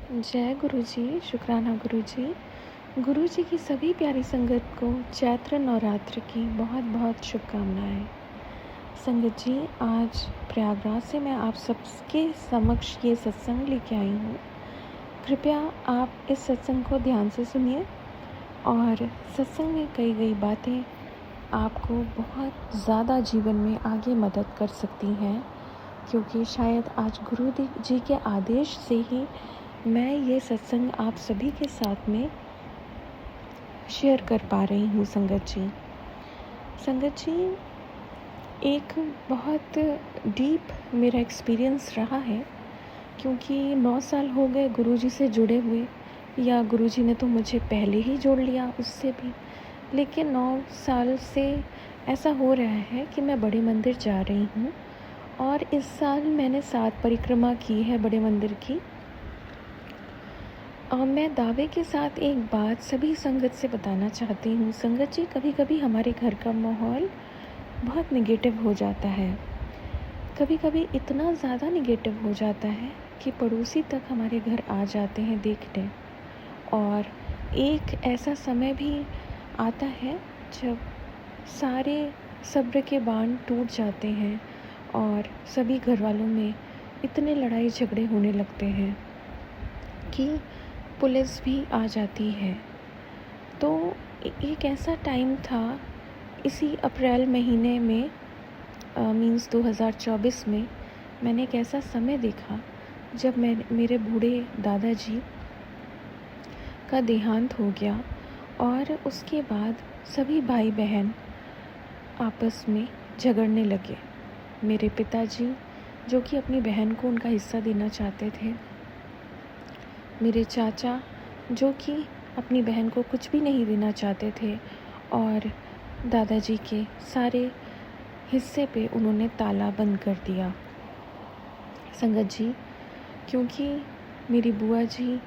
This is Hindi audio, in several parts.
जय गुरु जी, शुक्राना गुरु जी। गुरु जी की सभी प्यारी संगत को चैत्र नवरात्र की बहुत बहुत शुभकामनाएं। संगत जी, आज प्रयागराज से मैं आप सबके समक्ष ये सत्संग लेके आई हूँ। कृपया आप इस सत्संग को ध्यान से सुनिए और सत्संग में कही गई बातें आपको बहुत ज़्यादा जीवन में आगे मदद कर सकती हैं, क्योंकि शायद आज गुरु जी के आदेश से ही मैं ये सत्संग आप सभी के साथ में शेयर कर पा रही हूँ। संगत जी, एक बहुत डीप मेरा एक्सपीरियंस रहा है, क्योंकि 9 साल हो गए गुरु जी से जुड़े हुए, या गुरु जी ने तो मुझे पहले ही जोड़ लिया उससे भी, लेकिन 9 साल से ऐसा हो रहा है कि मैं बड़े मंदिर जा रही हूँ और इस साल मैंने 7 परिक्रमा की है बड़े मंदिर की। मैं दावे के साथ एक बात सभी संगत से बताना चाहती हूँ। संगत जी, कभी कभी हमारे घर का माहौल बहुत निगेटिव हो जाता है, कभी कभी इतना ज़्यादा निगेटिव हो जाता है कि पड़ोसी तक हमारे घर आ जाते हैं देखने। और एक ऐसा समय भी आता है जब सारे सब्र के बांध टूट जाते हैं और सभी घर वालों में इतने लड़ाई झगड़े होने लगते हैं कि पुलिस भी आ जाती है। तो एक ऐसा टाइम था इसी अप्रैल महीने में, मीन्स 2024 में, मैंने एक ऐसा समय देखा जब मेरे बूढ़े दादाजी का देहांत हो गया और उसके बाद सभी भाई बहन आपस में झगड़ने लगे। मेरे पिताजी, जो कि अपनी बहन को उनका हिस्सा देना चाहते थे, मेरे चाचा, जो कि अपनी बहन को कुछ भी नहीं देना चाहते थे, और दादाजी के सारे हिस्से पे उन्होंने ताला बंद कर दिया। संगत जी, क्योंकि मेरी बुआ जी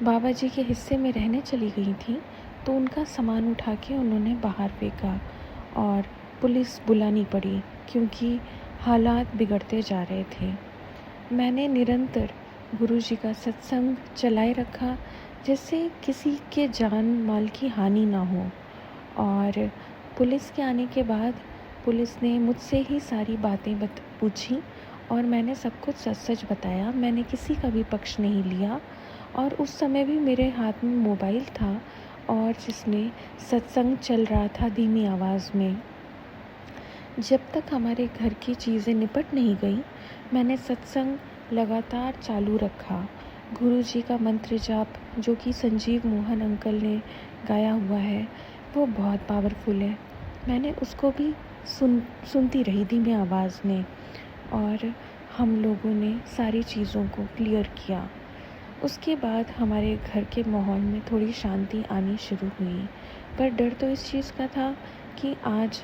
बाबा जी के हिस्से में रहने चली गई थी, तो उनका सामान उठा के उन्होंने बाहर फेंका और पुलिस बुलानी पड़ी, क्योंकि हालात बिगड़ते जा रहे थे। मैंने निरंतर गुरु जी का सत्संग चलाए रखा, जिससे किसी के जान माल की हानि ना हो। और पुलिस के आने के बाद पुलिस ने मुझसे ही सारी बातें पूछी और मैंने सब कुछ सच सच बताया। मैंने किसी का भी पक्ष नहीं लिया। और उस समय भी मेरे हाथ में मोबाइल था और जिसमें सत्संग चल रहा था धीमी आवाज़ में। जब तक हमारे घर की चीज़ें निपट नहीं गई, मैंने सत्संग लगातार चालू रखा। गुरु जी का मंत्र जाप, जो कि संजीव मोहन अंकल ने गाया हुआ है, वो बहुत पावरफुल है। मैंने उसको भी सुनती रही धीमी आवाज़ में, और हम लोगों ने सारी चीज़ों को क्लियर किया। उसके बाद हमारे घर के माहौल में थोड़ी शांति आनी शुरू हुई, पर डर तो इस चीज़ का था कि आज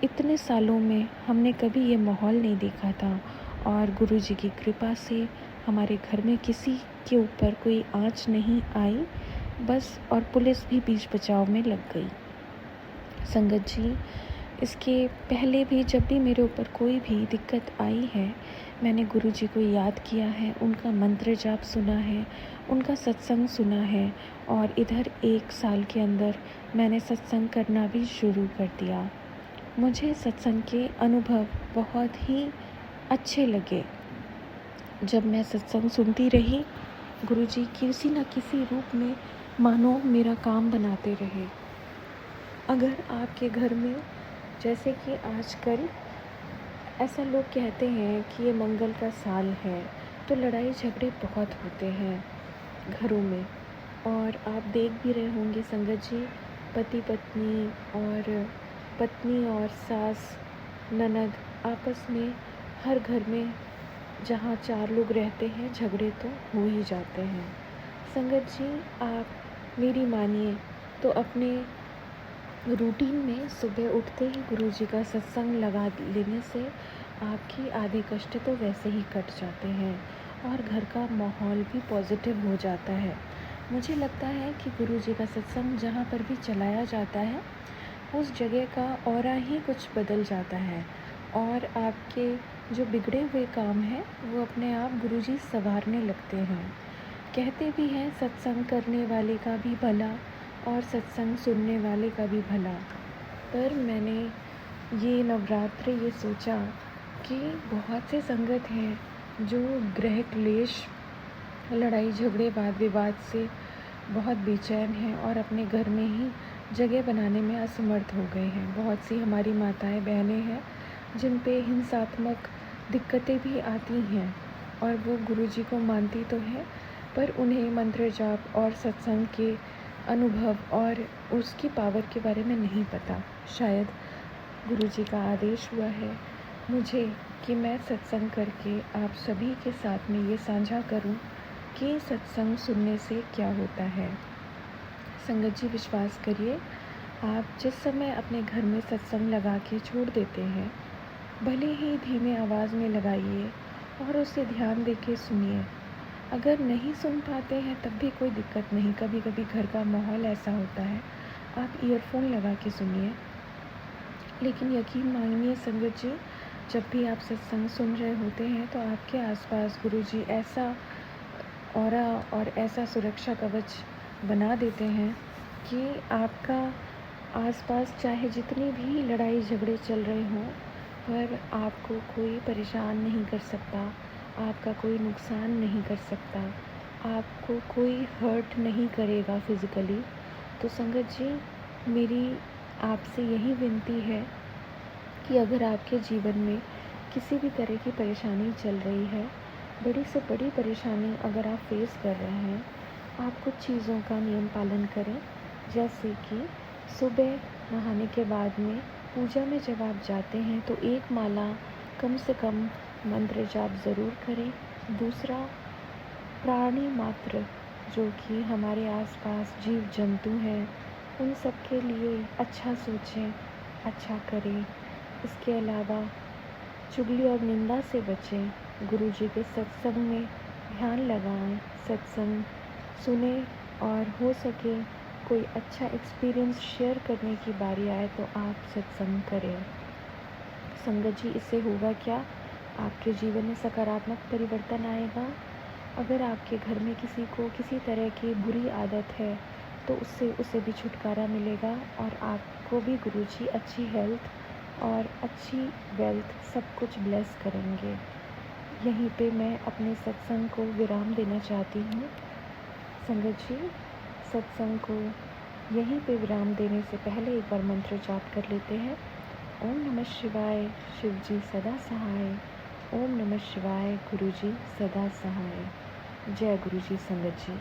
इतने सालों में हमने कभी ये माहौल नहीं देखा था, और गुरु जी की कृपा से हमारे घर में किसी के ऊपर कोई आँच नहीं आई, बस। और पुलिस भी बीच बचाव में लग गई। संगत जी, इसके पहले भी जब भी मेरे ऊपर कोई भी दिक्कत आई है, मैंने गुरु जी को याद किया है, उनका मंत्र जाप सुना है, उनका सत्संग सुना है, और इधर 1 साल के अंदर मैंने सत्संग करना भी शुरू कर दिया। मुझे सत्संग के अनुभव बहुत ही अच्छे लगे। जब मैं सत्संग सुनती रही, गुरुजी किसी न किसी रूप में मानो मेरा काम बनाते रहे। अगर आपके घर में, जैसे कि आजकल ऐसा लोग कहते हैं कि ये मंगल का साल है, तो लड़ाई झगड़े बहुत होते हैं घरों में। और आप देख भी रहे होंगे संगत जी, पति पत्नी और सास ननद आपस में, हर घर में जहाँ 4 लोग रहते हैं, झगड़े तो हो ही जाते हैं। संगत जी, आप मेरी मानिए तो अपने रूटीन में सुबह उठते ही गुरु जी का सत्संग लगा लेने से आपकी आधे कष्ट तो वैसे ही कट जाते हैं और घर का माहौल भी पॉजिटिव हो जाता है। मुझे लगता है कि गुरु जी का सत्संग जहाँ पर भी चलाया जाता है, उस जगह का ऑरा ही कुछ बदल जाता है, और आपके जो बिगड़े हुए काम हैं वो अपने आप गुरुजी संवारने लगते हैं। कहते भी हैं सत्संग करने वाले का भी भला और सत्संग सुनने वाले का भी भला। पर मैंने ये नवरात्रि ये सोचा कि बहुत से संगत हैं जो गृह क्लेश, लड़ाई झगड़े, वाद विवाद से बहुत बेचैन हैं और अपने घर में ही जगह बनाने में असमर्थ हो गए हैं। बहुत सी हमारी माताएं बहनें हैं जिन पे हिंसात्मक दिक्कतें भी आती हैं और वो गुरुजी को मानती तो हैं, पर उन्हें मंत्र जाप और सत्संग के अनुभव और उसकी पावर के बारे में नहीं पता। शायद गुरुजी का आदेश हुआ है मुझे कि मैं सत्संग करके आप सभी के साथ में ये साझा करूं कि सत्संग सुनने से क्या होता है। संगत जी, विश्वास करिए, आप जिस समय अपने घर में सत्संग लगा के छोड़ देते हैं, भले ही धीमे आवाज़ में लगाइए और उसे ध्यान दे के सुनिए। अगर नहीं सुन पाते हैं तब भी कोई दिक्कत नहीं, कभी कभी घर का माहौल ऐसा होता है, आप ईयरफोन लगा के सुनिए। लेकिन यकीन मानिए संगत जी, जब भी आप सत्संग सुन रहे होते हैं तो आपके आसपास गुरुजी ऐसा ऑरा और ऐसा सुरक्षा कवच बना देते हैं कि आपका आसपास चाहे जितनी भी लड़ाई झगड़े चल रहे हों, पर आपको कोई परेशान नहीं कर सकता, आपका कोई नुकसान नहीं कर सकता, आपको कोई हर्ट नहीं करेगा फिज़िकली। तो संगत जी, मेरी आपसे यही विनती है कि अगर आपके जीवन में किसी भी तरह की परेशानी चल रही है, बड़ी से बड़ी परेशानी अगर आप फेस कर रहे हैं, आप कुछ चीज़ों का नियम पालन करें। जैसे कि सुबह नहाने के बाद में पूजा में जब आप जाते हैं तो एक माला कम से कम मंत्र जाप ज़रूर करें। दूसरा, प्राणी मात्र जो कि हमारे आसपास जीव जंतु हैं, उन सब के लिए अच्छा सोचें, अच्छा करें। इसके अलावा चुगली और निंदा से बचें। गुरुजी के सत्संग में ध्यान लगाएं, सत्संग सुने और हो सके कोई अच्छा एक्सपीरियंस शेयर करने की बारी आए तो आप सत्संग करें। संगत जी, इससे होगा क्या, आपके जीवन में सकारात्मक परिवर्तन आएगा। अगर आपके घर में किसी को किसी तरह की बुरी आदत है तो उससे उसे भी छुटकारा मिलेगा और आपको भी गुरुजी अच्छी हेल्थ और अच्छी वेल्थ सब कुछ ब्लेस करेंगे। यहीं पे मैं अपने सत्संग को विराम देना चाहती हूँ। संगत जी, सत्संग को यहीं पे विराम देने से पहले एक बार मंत्र जाप कर लेते हैं। ओम नमः शिवाय, शिव जी सदा सहाय। ओम नमः शिवाय, गुरु जी सदा सहाय। जय गुरु जी। संगत जी।